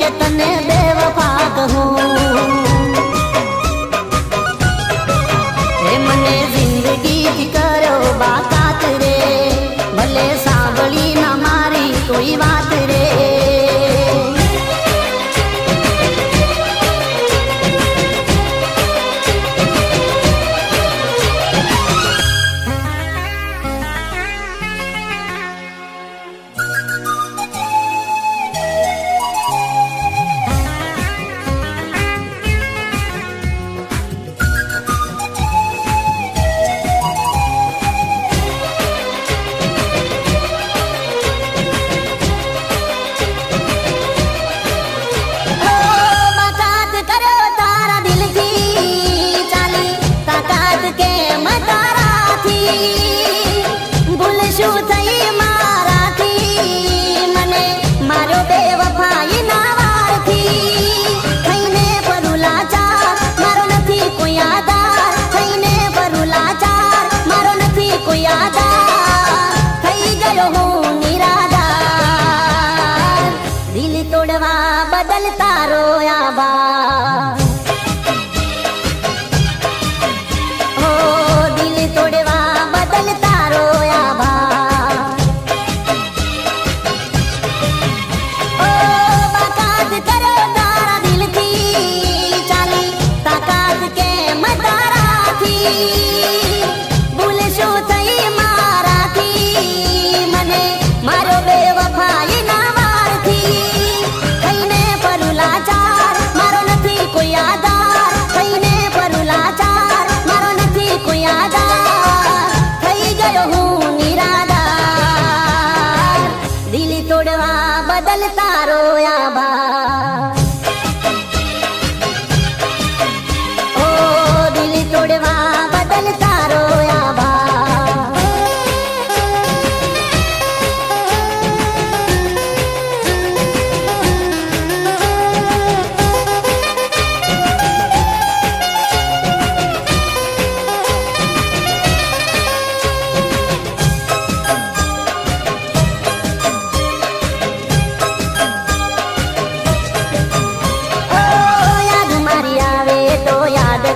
के तने बेवफा कहूं। हे मने जिंदगी की करो बाकात रे, भले सांभળી ना मारी कोई बात रे। बदलता रोया बा ओ दिल तोड़वा बदलता रोया बा। ओ बाकात करो तारा दिल थी चाली ताकात के मतारा थी। भूल शू थई मारा थी मने मारो बेवफाई ना वार थी। मारो नथी कोई आधार थईने परुलाचार, मारो नथी कोई आधार थई गयो हूँ निराधार। दिल तोड़वा बदलता रोया बा ओ दिल तोड़वा बदलता रोया बा।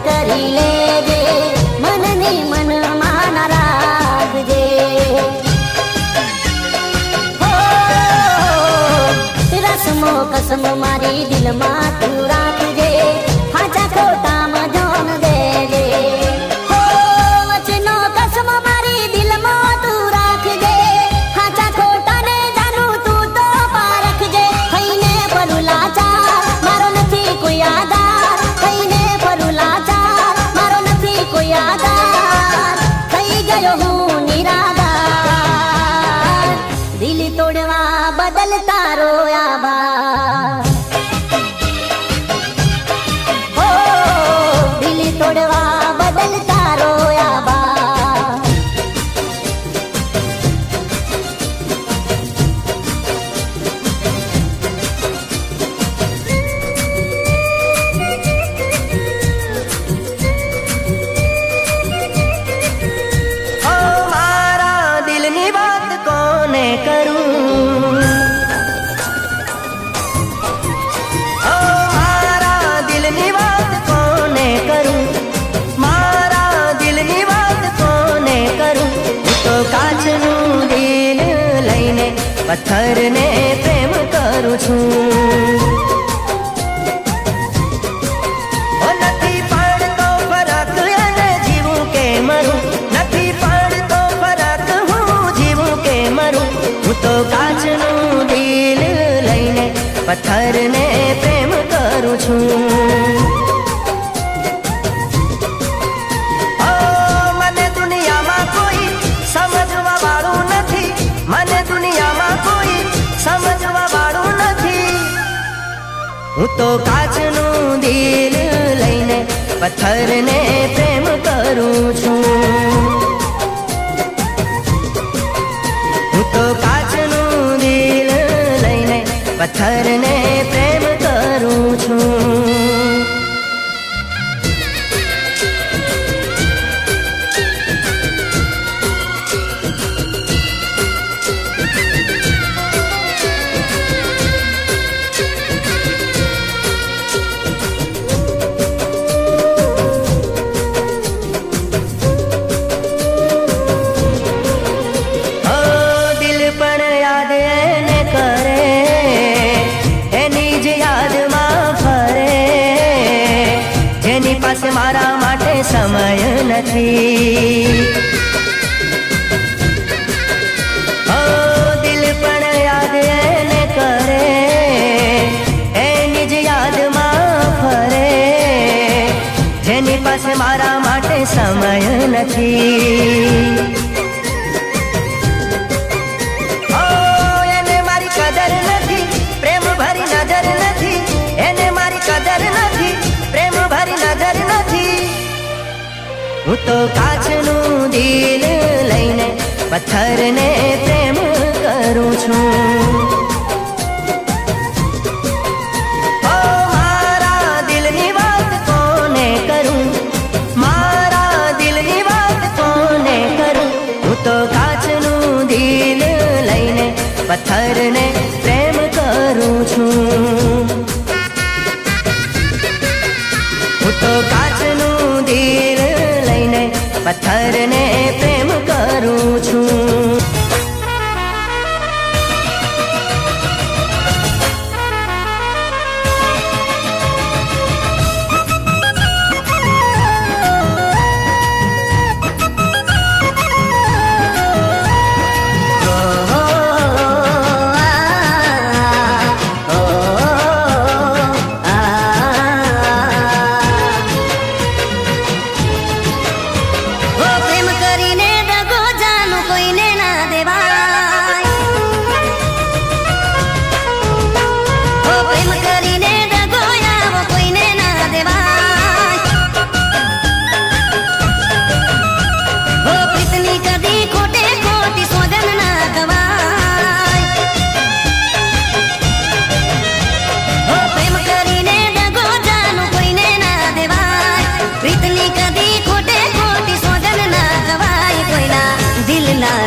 करी लेजे मन ने मन माना राखजे। हो रस्मो कसम मारी दिल मां तू राखजे, हाचा खोटा मजोन देजे। हो वचनो कसम मारी दिल मां तू राखजे, हाचा खोटा ने जानू तू तो पारखजे। थईने परुलाचार मारो नथी कोई आधार, थईने परुलाचार मारो नथी कोई आधार थई गयो हूँ निराधार। दिल तोड़वा बदलता रोया बा हो दिल तोड़वा बदलता रोया बा। पत्थर ने प्रेम करू छूं ओ नथी पड़तो फरक अने जीवूं के मरूं, नथी पड़तो फरक हूँ जीवूं के मरूं। हूँ तो काचનું दिल लईने पत्थर ने प्रेम करू छूं। ओ मने दुनिया में कोई समझवा वाळू नथी, मने दुनिया में कोई समझवा वाळू नथी। हूँ तो काचનું दिल लईने पत्थर ने प्रेम करूं छूं। हूँ तो काचનું दिल लईने पत्थर ने प्रेम करूं छूं। નથી. ઓ દિલ પણ યાદ એને કરે, એની જ યાદમાં ફરે, જેની પાસે મારા માટે સમય નથી. ઓ એને મારી કદર નથી, પ્રેમ ભરી નજર નથી, એને મારી કદર નથી, પ્રેમ ભરી નજર નથી. હું તો કાચનું દિલ લઈને પથ્થરને પ્રેમ કરું છું. ઓ મારા દિલની વાત કોને કરું, મારા દિલની વાત કોને કરું. હું તો કાચનું દિલ લઈને પથ્થરને પ્રેમ કરું છું. હું તો કાચનું દિલ લઈને પથ્થરને પ્રેમ કરું છું.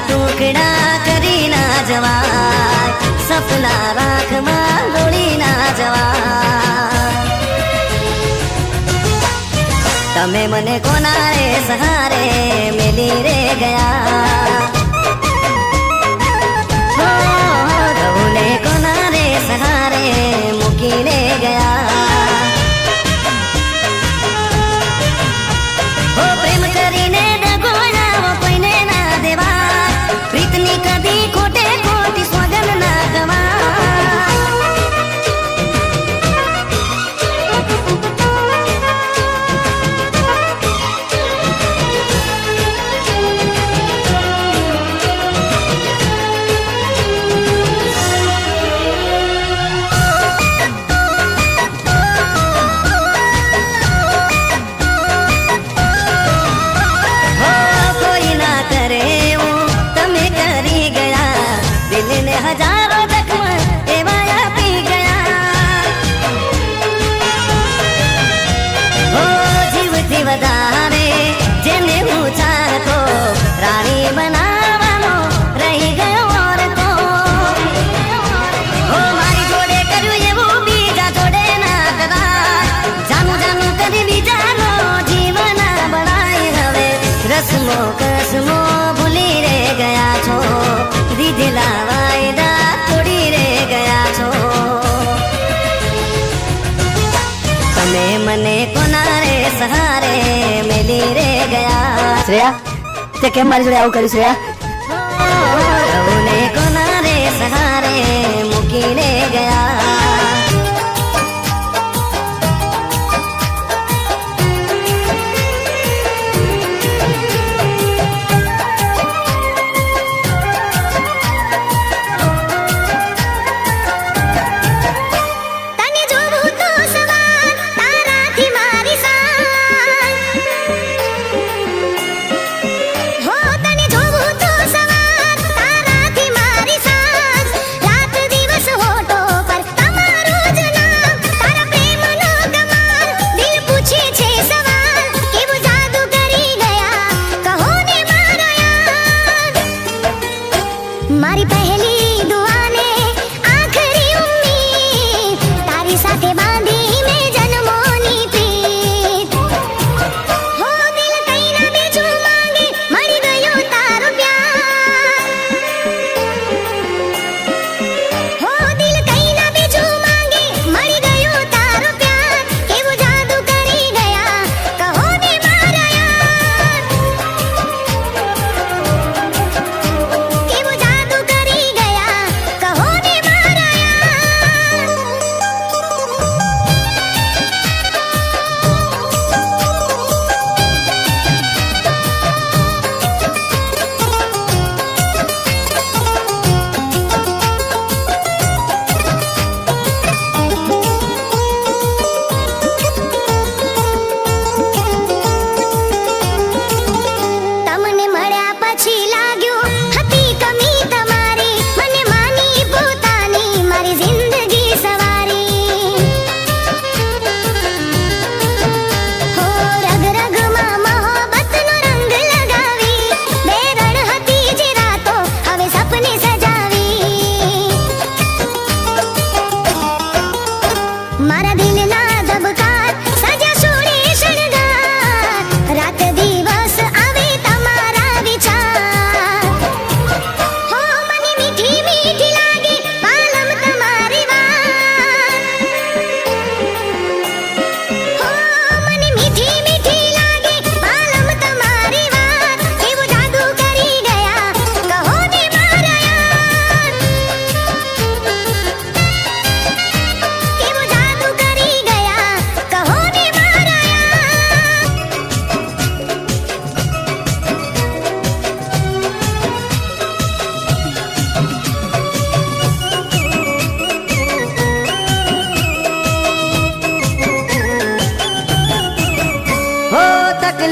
ટુકડા કરી ના જવાય, સપના રાખમાં દોડી ના જવાય. તમે મને કોના રે સહારે મેલી રે ગયા, ને કોના રે સહારે મૂકીને ગયા. ઓ પ્રેમ કરીને દગો આવો કોઈને ના દેવા, પ્રીતની કદી ખોટે ખોટી સોગન ના ગવાય. હજારો જખમ એવા આપી ગયા, હો જીવથી વધારે જેને હું ચાહતો, રાણી બનાવવાનો રહી ગયો ઓરતો. હો મારી જોડે કર્યું એવું બીજા જોડે ના કરાય, જાનું જાનું કરી બીજાનો જીવન બનાય. હવે રસમો કસમો ભૂલી રે ગયા છો, દીધેલા વાયદા તોડી રે ગયા છો. તમે મને કોના રે સહારે મેલી રે ગયા. શ્રેયા, તે કેમ મારી જોડે આવું કર્યું શ્રેયા? ને કોના રે સહારે મૂકીને ગયા. તારા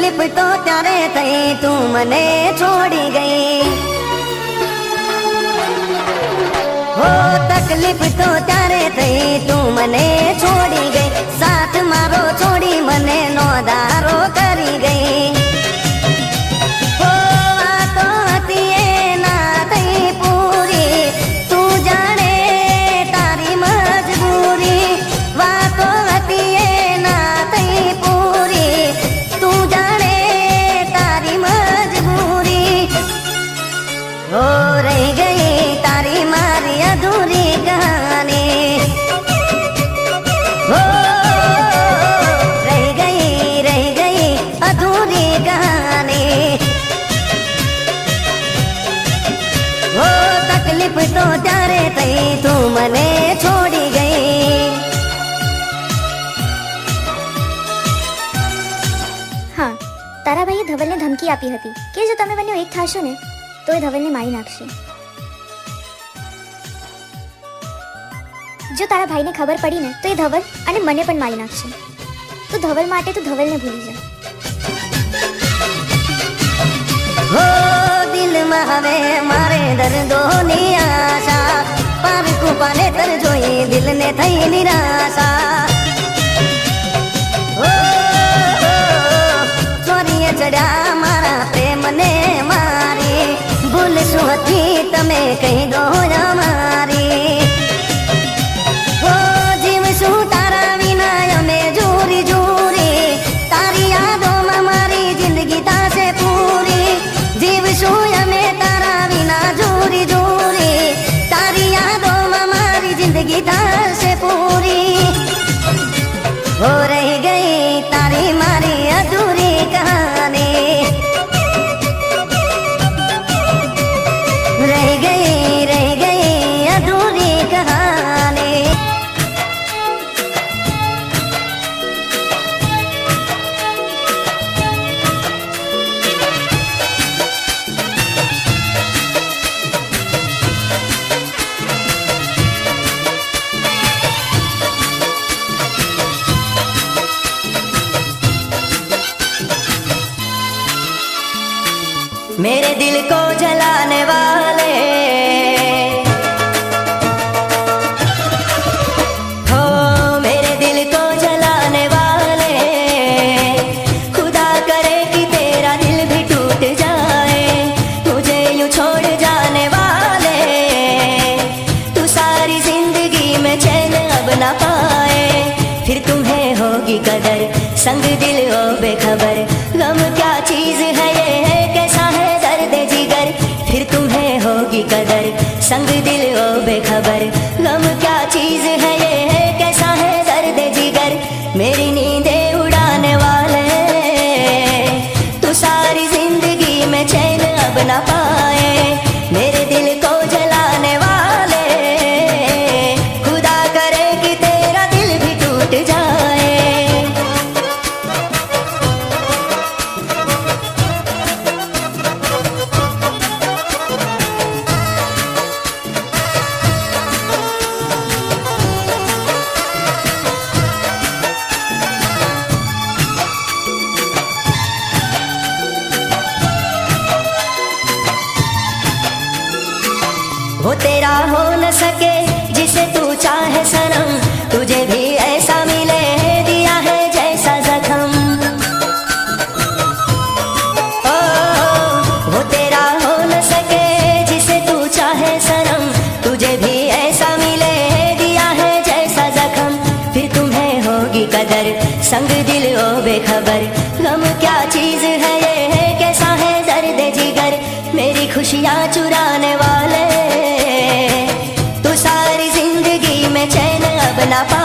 તકલીફ તો ત્યારે થઈ તું મને છોડી ગઈ. હો તકલીફ તો ત્યારે થઈ તું મને છોડી ગઈ. સાથ મારો છોડી મને નોધારો કરી ગઈ. હો વાતો હતી એ ના થઈ પૂરી, તું જાણે તારી મજબૂરી. વાતો હતી એ ના થઈ પૂરી, તું જાણે તારી મજબૂરી. હો રહી ગઈ તારી મારી અધૂરી કહાની. હો રહી ગઈ અધૂરી કહાની. હો તકલીફ તો ત્યારે થઈ તું મને છોડી ગઈ. હા, તારા ભાઈએ ધવલને ધમકી આપી હતી કે જો તમે બંને એક થશો ને તો એ ધવલને મારી નાખશે. જો તારા ભાઈને ખબર પડી ને તો એ ધવલ અને મને પણ મારી નાખશે. તો ધવલ માટે તું ધવલને ભૂલી જા. હો દિલમાં હવે મારે દર્દોની આશા, પારકું પાનેતર જોઈ દિલને થઈ નિરાશા. હો ચોરીએ ચડ્યા મારા પ્રેમને મારી, ભૂલ શું હતી તમે કહી દો અમારી. હો જીવ શું તારા વિના અમે જૂરી જૂરી, તારી યાદોમાં મારી જિંદગી થાશે પૂરી. જીવ શું અમે તારા વિના જૂરી જૂરી, તારી યાદોમાં મારી જિંદગી થાશે પૂરી. હો રહી ગઈ તારી મારી અધૂરી કહાની. રહી ગઈ અધૂરી કહાની. मेरे दिल को जलाने वाले हो, मेरे दिल को जलाने वाले, खुदा करे कि तेरा दिल भी टूट जाए, मुझे यूं छोड़ जाने वाले. तू सारी जिंदगी में चैन अब ना पाए, फिर तुम्हें होगी कदर संग दिल हो बेखबर. गम क्या चीज है ये है कैसा है दर्द जिगर, फिर तुम्हें होगी कदर संग दिल हो बेखबर. गम क्या चीज है ये है कैसा है दर्द जिगर, मेरी नींदें उड़ाने वाले. तू सारी जिंदगी में चैन अब ना पाए, मेरे दिल को जलाने वाले, खुदा करे कि तेरा दिल भी टूट जाए. वो तेरा हो न सके जिसे तू चाहे सनम, तुझे भी ऐसा मिले दिया है जैसा जख्म. ओ वो तेरा हो न सके जिसे तू चाहे सनम, तुझे भी ऐसा मिले दिया है जैसा जख्म. फिर तुम्हें होगी कदर संग दिल हो बेखबर. गम क्या चीज है ये है कैसा है दर्द जिगर, मेरी खुशियाँ चुराने वाले. तू सारी जिंदगी में चैन अब ना पा